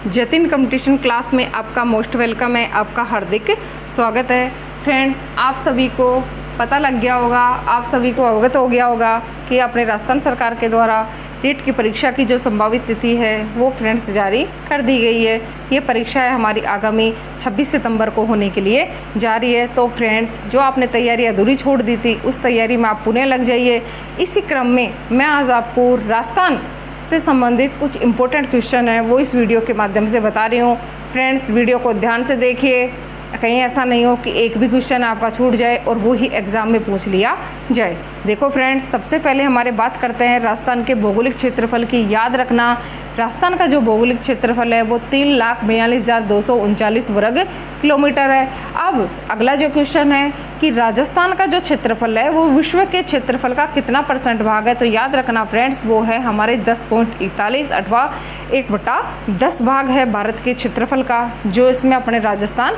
Jatin competition class में आपका most welcome है, आपका हार्दिक स्वागत है। फ्रेंड्स, आप सभी को पता लग गया होगा, आप सभी को अवगत हो गया होगा कि अपने राजस्थान सरकार के द्वारा नीट की परीक्षा की जो संभावित तिथि है वो फ्रेंड्स जारी कर दी गई है। ये परीक्षा है हमारी आगामी 26 सितंबर को होने के लिए जा रही है। तो फ्रेंड्स, जो आपने तैयारी अधूरी छोड़ दी थी उस तैयारी में आप पुनः लग जाइए। इसी क्रम में मैं आज आपको राजस्थान से संबंधित कुछ इम्पोर्टेंट क्वेश्चन है वो इस वीडियो के माध्यम से बता रही हूँ। फ्रेंड्स, वीडियो को ध्यान से देखिए, कहीं ऐसा नहीं हो कि एक भी क्वेश्चन आपका छूट जाए और वो ही एग्ज़ाम में पूछ लिया जाए। देखो फ्रेंड्स, सबसे पहले हमारे बात करते हैं राजस्थान के भौगोलिक क्षेत्रफल की। याद रखना, राजस्थान का जो भौगोलिक क्षेत्रफल है वो 3,42,239 वर्ग किलोमीटर है। अब अगला जो क्वेश्चन है कि राजस्थान का जो क्षेत्रफल है वो विश्व के क्षेत्रफल का कितना % भाग है। तो याद रखना फ्रेंड्स, वो है हमारे 10.41 अथवा 1/10 भाग है भारत के क्षेत्रफल का, जो इसमें अपने राजस्थान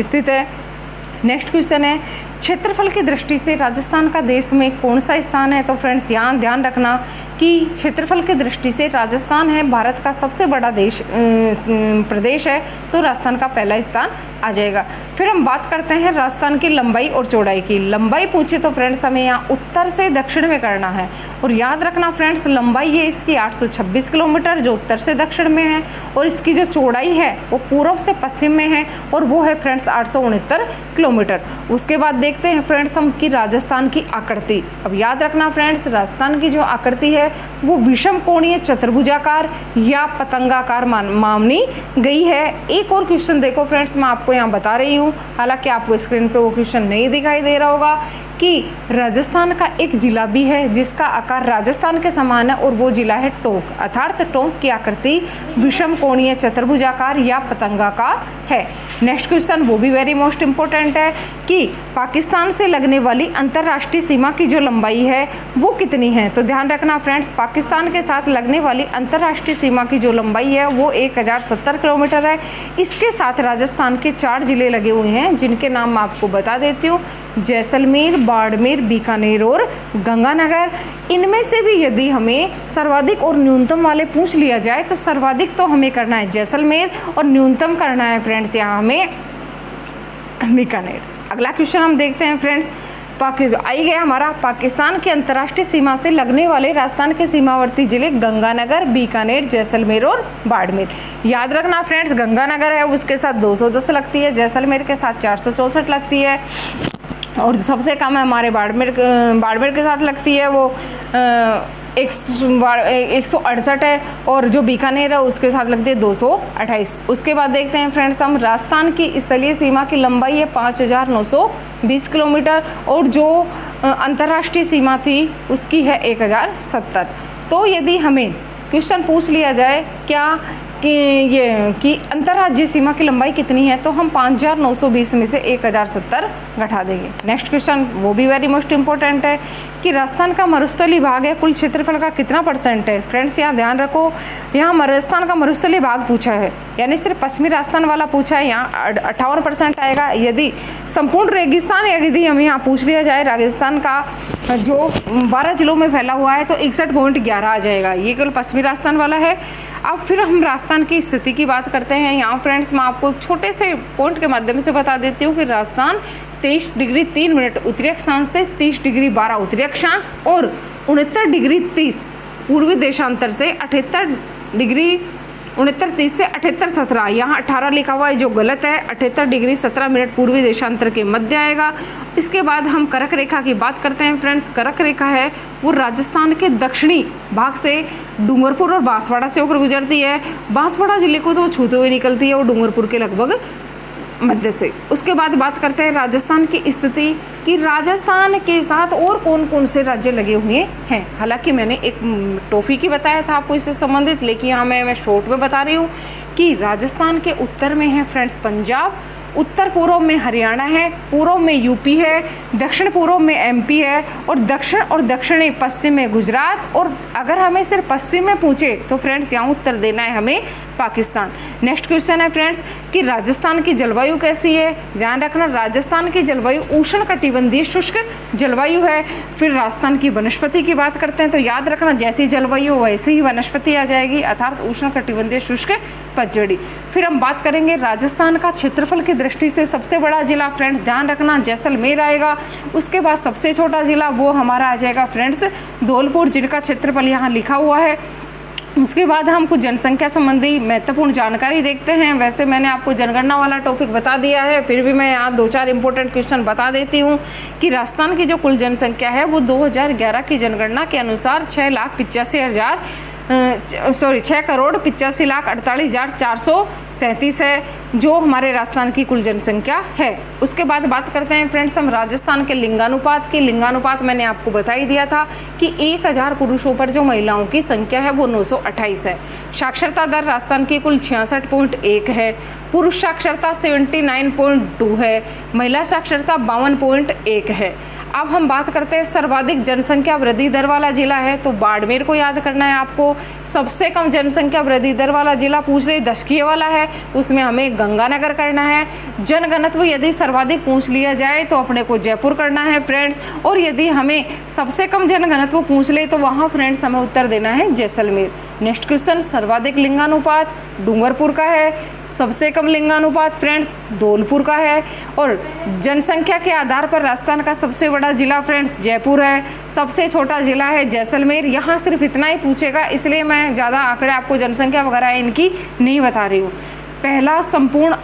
स्थित है। नेक्स्ट क्वेश्चन है, क्षेत्रफल की दृष्टि से राजस्थान का देश में कौन सा स्थान है। तो फ्रेंड्स, यहाँ ध्यान रखना कि क्षेत्रफल की दृष्टि से राजस्थान है भारत का सबसे बड़ा प्रदेश है, तो राजस्थान का पहला स्थान आ जाएगा। फिर हम बात करते हैं राजस्थान की लंबाई और चौड़ाई की। लंबाई पूछे तो फ्रेंड्स हमें यहाँ उत्तर से दक्षिण में करना है, और याद रखना फ्रेंड्स, लंबाई है इसकी 826 किलोमीटर जो उत्तर से दक्षिण में है, और इसकी जो चौड़ाई है वो पूर्व से पश्चिम में है और वो है फ्रेंड्स 869 किलोमीटर। उसके बाद देखते हैं फ्रेंड्स हम कि राजस्थान की आकृति। अब याद रखना फ्रेंड्स, राजस्थान की जो आकृति है वो विषम कोणीय चतुर्भुजाकार या पतंगाकार मानी गई है। एक और क्वेश्चन देखो फ्रेंड्स, मैं आपको यहाँ बता रही हूँ, हालांकि आपको स्क्रीन पे वो क्वेश्चन नहीं दिखाई दे रहा होगा, कि राजस्थान का एक जिला भी है जिसका आकार राजस्थान के समान है और वो जिला है टोंक, अर्थात टोंक की आकृति विषम कोणीय चतुर्भुजाकार या पतंगाकार है। नेक्स्ट क्वेश्चन वो भी वेरी मोस्ट इंपॉर्टेंट है कि पाकिस्तान से लगने वाली अंतर्राष्ट्रीय सीमा की जो लंबाई है वो कितनी है। तो ध्यान रखना फ्रेंड्स, पाकिस्तान के साथ लगने वाली अंतर्राष्ट्रीय सीमा की जो लंबाई है वो 1070 किलोमीटर है। इसके साथ राजस्थान के 4 जिले लगे हुए हैं जिनके नाम मैं आपको बता देती हूँ, जैसलमेर, बाड़मेर, बीकानेर और गंगानगर। इनमें से भी यदि हमें सर्वाधिक और न्यूनतम वाले पूछ लिया जाए तो सर्वाधिक तो हमें करना है जैसलमेर और न्यूनतम करना है फ्रेंड्स यहाँ हमें बीकानेर। अगला क्वेश्चन हम देखते हैं फ्रेंड्स, आई गया हमारा पाकिस्तान की अंतर्राष्ट्रीय सीमा से लगने वाले राजस्थान के सीमावर्ती जिले गंगानगर, बीकानेर, जैसलमेर और बाड़मेर। याद रखना फ्रेंड्स, गंगानगर है उसके साथ 210 लगती है, जैसलमेर के साथ 464 लगती है, और सबसे कम है हमारे बाड़मेर के साथ लगती है वो 168 है, और जो बीकानेर है उसके साथ लगती है 228। उसके बाद देखते हैं फ्रेंड्स हम राजस्थान की स्थलीय सीमा की लंबाई है 5920 किलोमीटर, और जो अंतर्राष्ट्रीय सीमा थी उसकी है 1070। तो यदि हमें क्वेश्चन पूछ लिया जाए क्या कि अंतर्राज्यीय सीमा की लंबाई कितनी है, तो हम 5920 में से 1070 घटा देंगे। नेक्स्ट क्वेश्चन वो भी वेरी मोस्ट इंपॉर्टेंट है कि राजस्थान का मरुस्थलीय भाग है कुल क्षेत्रफल का कितना % है। फ्रेंड्स, यहाँ ध्यान रखो, यहाँ राजस्थान का मरुस्थलीय भाग पूछा है, यानी सिर्फ पश्चिमी राजस्थान वाला पूछा है, यहाँ 58% आएगा। यदि संपूर्ण रेगिस्तान यदि हमें यहाँ पूछ लिया जाए राजस्थान का जो 12 जिलों में फैला हुआ है तो 61.11 आ जाएगा, ये केवल पश्चिमी राजस्थान वाला है। अब फिर हम राजस्थान की स्थिति की बात करते हैं। यहाँ फ्रेंड्स मैं आपको एक छोटे से पॉइंट के माध्यम से बता देती हूँ कि राजस्थान 23 डिग्री 3 मिनट उत्तरी अक्षांश से 30 डिग्री 12 उत्तरी अक्षांश और 69 डिग्री 30 पूर्वी देशांतर से 68 डिग्री 69 से 78-17, यहाँ 18 लिखा हुआ है जो गलत है, 78 डिग्री 17 मिनट पूर्वी देशांतर के मध्य आएगा। इसके बाद हम कर्क रेखा की बात करते हैं फ्रेंड्स। कर्क रेखा है वो राजस्थान के दक्षिणी भाग से डूंगरपुर और बांसवाड़ा से होकर गुजरती है। बांसवाड़ा जिले को तो छूते हुए निकलती है और डूंगरपुर के लगभग मध्य से। उसके बाद बात करते हैं राजस्थान की स्थिति कि राजस्थान के साथ और कौन कौन से राज्य लगे हुए हैं। हालांकि मैंने एक टॉफी की बताया था आपको इससे संबंधित, लेकिन यहाँ मैं शॉर्ट में बता रही हूँ कि राजस्थान के उत्तर में है फ्रेंड्स पंजाब, उत्तर पूर्व में हरियाणा है, पूर्व में यूपी है, दक्षिण पूर्व में एमपी है, और दक्षिण और दक्षिणी पश्चिम में गुजरात। और अगर हमें सिर्फ पश्चिम में पूछे तो फ्रेंड्स यहाँ उत्तर देना है हमें पाकिस्तान। नेक्स्ट क्वेश्चन है फ्रेंड्स कि राजस्थान की जलवायु कैसी है। ध्यान रखना, राजस्थान की जलवायु उष्णकटिबंधीय शुष्क जलवायु है। फिर राजस्थान की वनस्पति की बात करते हैं तो याद रखना, जैसी जलवायु वैसी ही वनस्पति आ जाएगी, अर्थात उष्णकटिबंधीय शुष्क पतझड़ी। फिर हम बात करेंगे राजस्थान का क्षेत्रफल की दृष्टि से सबसे बड़ा जिला। फ्रेंड्स ध्यान रखना, जैसलमेर आएगा। उसके बाद सबसे छोटा जिला वो हमारा आ जाएगा फ्रेंड्स धौलपुर, जिनका क्षेत्रफल यहाँ लिखा हुआ है। उसके बाद हम कुछ जनसंख्या संबंधी महत्वपूर्ण जानकारी देखते हैं। वैसे मैंने आपको जनगणना वाला टॉपिक बता दिया है, फिर भी मैं यहाँ 2-4 इंपॉर्टेंट क्वेश्चन बता देती हूँ कि राजस्थान की जो कुल जनसंख्या है वो 2011 की जनगणना के अनुसार 6,85,48,437 है, जो हमारे राजस्थान की कुल जनसंख्या है। उसके बाद बात करते हैं फ्रेंड्स हम राजस्थान के लिंगानुपात की। लिंगानुपात मैंने आपको बता ही दिया था कि 1000 पुरुषों पर जो महिलाओं की संख्या है वो 928 है। साक्षरता दर राजस्थान की कुल 66.1 है। पुरुष साक्षरता 79.2 है। महिला साक्षरता 52.1 है। अब हम बात करते हैं सर्वाधिक जनसंख्या वृद्धि दर वाला जिला है तो बाड़मेर को याद करना है आपको। सबसे कम जनसंख्या वृद्धि दर वाला जिला पूछ रही दशकीय वाला है, उसमें हमें गंगानगर करना है। जनघनत्व यदि सर्वाधिक पूछ लिया जाए तो अपने को जयपुर करना है फ्रेंड्स, और यदि हमें सबसे कम जनघनत्व पूछ ले तो वहाँ फ्रेंड्स हमें उत्तर देना है जैसलमेर। नेक्स्ट क्वेश्चन, सर्वाधिक लिंगानुपात डूंगरपुर का है। सबसे कम लिंगानुपात फ्रेंड्स धौलपुर का है। और जनसंख्या के आधार पर राजस्थान का सबसे बड़ा जिला फ्रेंड्स जयपुर है। सबसे छोटा जिला है जैसलमेर। यहाँ सिर्फ इतना ही पूछेगा, इसलिए मैं ज़्यादा आंकड़े आपको जनसंख्या वगैरह इनकी नहीं बता रही हूँ। पहला संपूर्ण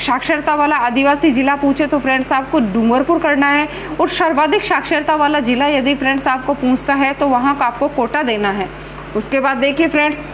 साक्षरता वाला आदिवासी जिला पूछे तो फ्रेंड्स आपको डूंगरपुर करना है। और सर्वाधिक साक्षरता वाला जिला यदि फ्रेंड्स आपको पूछता है तो वहाँ का आपको कोटा देना है। उसके बाद देखिए फ्रेंड्स,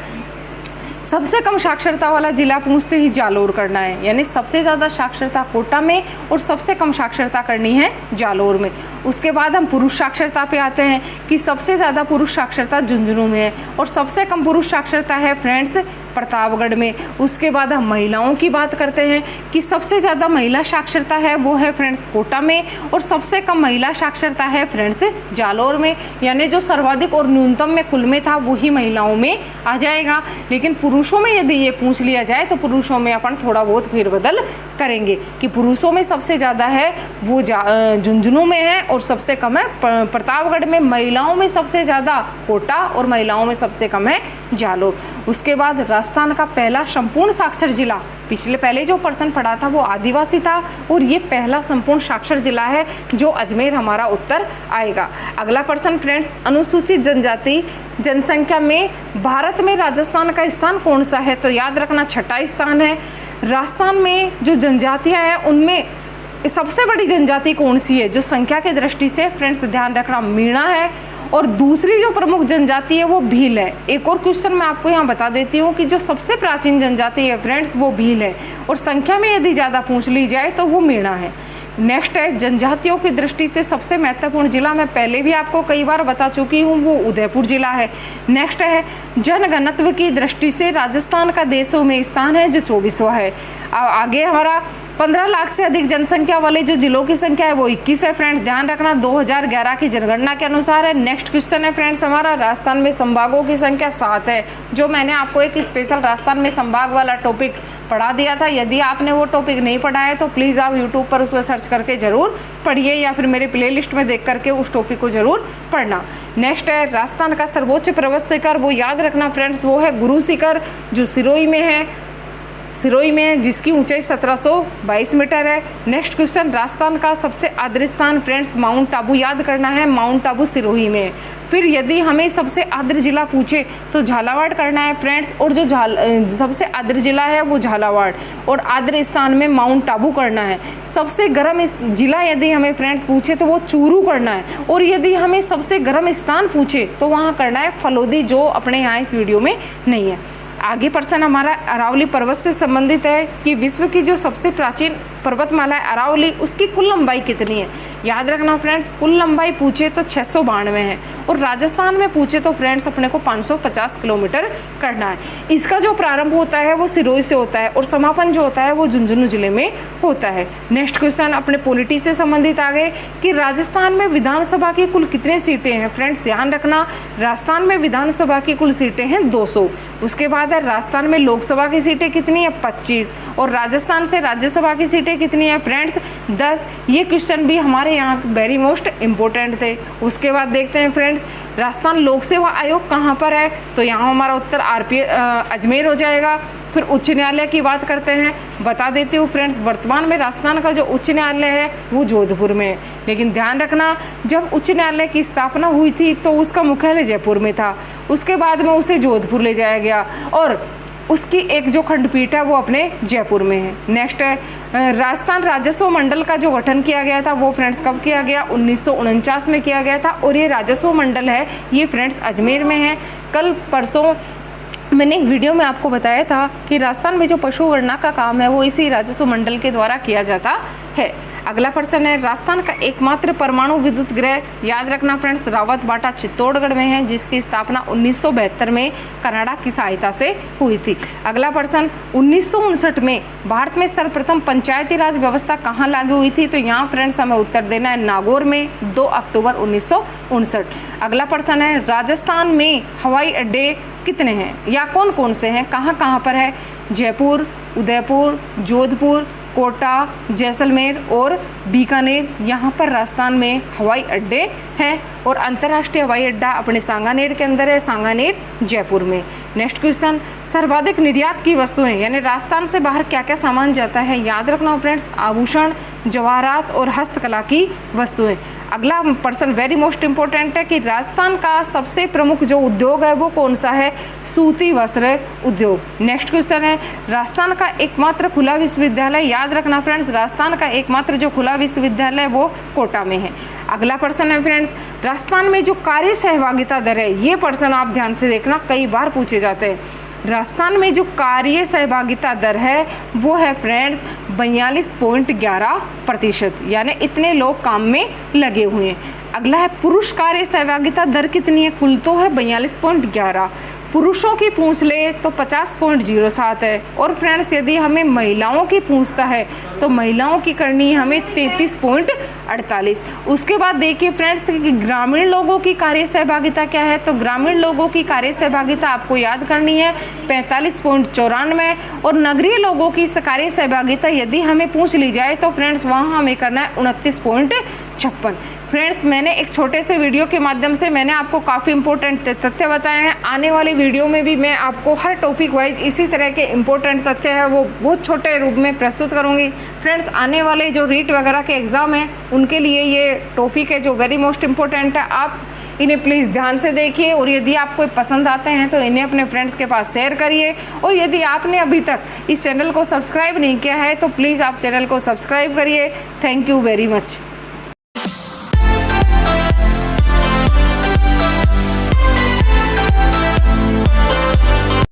सबसे कम साक्षरता वाला जिला पूछते ही जालोर करना है, यानी सबसे ज़्यादा साक्षरता कोटा में और सबसे कम साक्षरता करनी है जालोर में। उसके बाद हम पुरुष साक्षरता पे आते हैं कि सबसे ज़्यादा पुरुष साक्षरता झुंझुनू में है और सबसे कम पुरुष साक्षरता है फ्रेंड्स प्रतापगढ़ में। उसके बाद हम महिलाओं की बात करते हैं कि सबसे ज़्यादा महिला साक्षरता है वो है फ्रेंड्स कोटा में और सबसे कम महिला साक्षरता है फ्रेंड्स जालोर में, यानी जो सर्वाधिक और न्यूनतम में कुल में था वही महिलाओं में आ जाएगा। लेकिन पुरुषों में यदि ये पूछ लिया जाए तो पुरुषों में अपन थोड़ा बहुत फेरबदल करेंगे कि पुरुषों में सबसे ज़्यादा है वो झुंझुनू में है और सबसे कम है प्रतापगढ़ में। महिलाओं में सबसे ज़्यादा कोटा और महिलाओं में सबसे कम है जालोर। उसके बाद राजस्थान का पहला संपूर्ण साक्षर जिला, पहले जो पर्सन पढ़ा था वो आदिवासी था और ये पहला संपूर्ण साक्षर जिला है जो अजमेर हमारा उत्तर आएगा। अगला पर्सन फ्रेंड्स, अनुसूचित जनजाति जनसंख्या में भारत में राजस्थान का स्थान कौन सा है, तो याद रखना 6ठा स्थान है। राजस्थान में जो जनजातियां हैं उनमें सबसे बड़ी जनजाति कौन सी है जो संख्या की दृष्टि से फ्रेंड्स ध्यान रखना मीणा है, और दूसरी जो प्रमुख जनजाति है वो भील है। एक और क्वेश्चन मैं आपको यहाँ बता देती हूँ कि जो सबसे प्राचीन जनजाति है फ्रेंड्स वो भील है और संख्या में यदि ज़्यादा पूछ ली जाए तो वो मीणा है। नेक्स्ट है जनजातियों की दृष्टि से सबसे महत्वपूर्ण जिला, मैं पहले भी आपको कई बार बता चुकी हूँ, वो उदयपुर जिला है। नेक्स्ट है जनघनत्व की दृष्टि से राजस्थान का देशों में स्थान है जो 24वां है। आगे हमारा 15 लाख से अधिक जनसंख्या वाले जो जिलों की संख्या है वो 21 है फ्रेंड्स, ध्यान रखना 2011 की जनगणना के अनुसार है। नेक्स्ट क्वेश्चन है फ्रेंड्स हमारा, राजस्थान में संभागों की संख्या 7 है, जो मैंने आपको एक स्पेशल राजस्थान में संभाग वाला टॉपिक पढ़ा दिया था। यदि आपने वो टॉपिक नहीं पढ़ा है तो प्लीज़ आप यूट्यूब पर उसको सर्च करके ज़रूर पढ़िए या फिर मेरे प्लेलिस्ट में देख करके उस टॉपिक को ज़रूर पढ़ना। नेक्स्ट है राजस्थान का सर्वोच्च पर्वत शिखर, वो याद रखना फ्रेंड्स वो है गुरु शिखर जो सिरोही में है, जिसकी ऊंचाई 1722 मीटर है। नेक्स्ट क्वेश्चन, राजस्थान का सबसे आर्द्र स्थान फ्रेंड्स माउंट आबू, याद करना है माउंट आबू सिरोही में। फिर यदि हमें सबसे आर्द्र जिला पूछे तो झालावाड़ करना है फ्रेंड्स, और जो सबसे आर्द्र जिला है वो झालावाड़ और आर्द्र स्थान में माउंट आबू करना है। सबसे गर्म जिला यदि हमें फ्रेंड्स पूछे तो वो चूरू करना है, और यदि हमें सबसे गर्म स्थान पूछे तो वहाँ करना है फलोदी, जो अपने यहाँ इस वीडियो में नहीं है। आगे प्रश्न हमारा अरावली पर्वत से संबंधित है कि विश्व की जो सबसे प्राचीन पर्वतमाला है अरावली, उसकी कुल लंबाई कितनी है। याद रखना फ्रेंड्स, कुल लंबाई पूछे तो 692 है और राजस्थान में पूछे तो फ्रेंड्स अपने को 550 किलोमीटर करना है। इसका जो प्रारंभ होता है वो सिरोही से होता है और समापन जो होता है वो झुंझुनू जिले में होता है। नेक्स्ट क्वेश्चन अपने पॉलिटी से संबंधित आ गए कि राजस्थान में विधानसभा की कुल कितनी सीटें हैं। फ्रेंड्स ध्यान रखना, राजस्थान में विधानसभा की कुल सीटें हैं 200। उसके बाद है राजस्थान में लोकसभा की सीटें कितनी है 25 और राजस्थान से राज्यसभा की सीटें कितनी है फ्रेंड्स 10। ये क्वेश्चन भी हमारे यहाँ वेरी मोस्ट इंपॉर्टेंट थे। उसके बाद देखते हैं फ्रेंड्स राजस्थान लोक सेवा आयोग कहाँ पर है, तो यहाँ हमारा उत्तर अजमेर हो जाएगा। फिर उच्च न्यायालय की बात करते हैं, बता देती हूँ फ्रेंड्स वर्तमान में राजस्थान का जो उच्च न्यायालय है वो जोधपुर में है, लेकिन ध्यान रखना जब उच्च न्यायालय की स्थापना हुई थी तो उसका मुख्यालय जयपुर में था, उसके बाद में उसे जोधपुर ले जाया गया और उसकी एक जो खंडपीठ है वो अपने जयपुर में है। नेक्स्ट है राजस्थान राजस्व मंडल का जो गठन किया गया था वो फ्रेंड्स कब किया गया 1949 में किया गया था और ये राजस्व मंडल है ये फ्रेंड्स अजमेर में है। कल परसों मैंने एक वीडियो में आपको बताया था कि राजस्थान में जो पशु गणना का काम है वो इसी राजस्व मंडल के द्वारा किया जाता है। अगला प्रश्न है राजस्थान का एकमात्र परमाणु विद्युत गृह, याद रखना फ्रेंड्स रावत बाटा चित्तौड़गढ़ में है जिसकी स्थापना 1972 में कनाडा की सहायता से हुई थी। अगला प्रश्न 1959 में भारत में सर्वप्रथम पंचायती राज व्यवस्था कहाँ लागू हुई थी, तो यहाँ फ्रेंड्स हमें उत्तर देना है नागौर में 2 अक्टूबर 1959। अगला प्रश्न है राजस्थान में हवाई अड्डे कितने हैं या कौन कौन से हैं, कहाँ कहाँ पर है, जयपुर, उदयपुर, जोधपुर, कोटा, जैसलमेर और बीकानेर, यहाँ पर राजस्थान में हवाई अड्डे हैं और अंतर्राष्ट्रीय हवाई अड्डा अपने सांगानेर के अंदर है, सांगानेर जयपुर में। नेक्स्ट क्वेश्चन सर्वाधिक निर्यात की वस्तुएं यानी राजस्थान से बाहर क्या क्या सामान जाता है, याद रखना फ्रेंड्स आभूषण, जवाहरात और हस्तकला की वस्तुएं। अगला प्रश्न वेरी मोस्ट इंपॉर्टेंट है कि राजस्थान का सबसे प्रमुख जो उद्योग है वो कौन सा है, सूती वस्त्र उद्योग। नेक्स्ट क्वेश्चन है राजस्थान का एकमात्र खुला विश्वविद्यालय, याद रखना फ्रेंड्स राजस्थान का एकमात्र जो खुला विश्वविद्यालय वो कोटा में है। अगला प्रश्न है फ्रेंड्स राजस्थान में जो कार्य सहभागिता दर है, ये प्रश्न आप ध्यान से देखना कई बार पूछे जाते हैं। राजस्थान में जो कार्य सहभागिता दर है वो है फ्रेंड्स 42.11%, यानी इतने लोग काम में लगे हुए हैं। अगला है पुरुष कार्य सहभागिता दर कितनी है, कुल तो है 42.11, पुरुषों की पूछ ले तो 50.07 है और फ्रेंड्स यदि हमें महिलाओं की पूछता है तो महिलाओं की करनी है हमें 33.48। उसके बाद देखिए फ्रेंड्स कि ग्रामीण लोगों की कार्य सहभागिता क्या है, तो ग्रामीण लोगों की कार्य सहभागिता आपको याद करनी है 45.94 और नगरीय लोगों की कार्य सहभागिता यदि हमें पूछ ली जाए तो फ्रेंड्स वहाँ हमें करना है 29.56। फ्रेंड्स मैंने एक छोटे से वीडियो के माध्यम से मैंने आपको काफ़ी इंपॉर्टेंट तथ्य बताए हैं। आने वाली वीडियो में भी मैं आपको हर टॉपिक वाइज इसी तरह के इंपॉर्टेंट तथ्य है वो बहुत छोटे रूप में प्रस्तुत करूंगी। फ्रेंड्स आने वाले जो रीट वगैरह के एग्ज़ाम हैं उनके लिए ये टॉपिक है जो वेरी मोस्ट इंपॉर्टेंट है, आप इन्हें प्लीज़ ध्यान से देखिए और यदि आपको पसंद आते हैं तो इन्हें अपने फ्रेंड्स के पास शेयर करिए और यदि आपने अभी तक इस चैनल को सब्सक्राइब नहीं किया है तो प्लीज़ आप चैनल को सब्सक्राइब करिए। Thank you very much.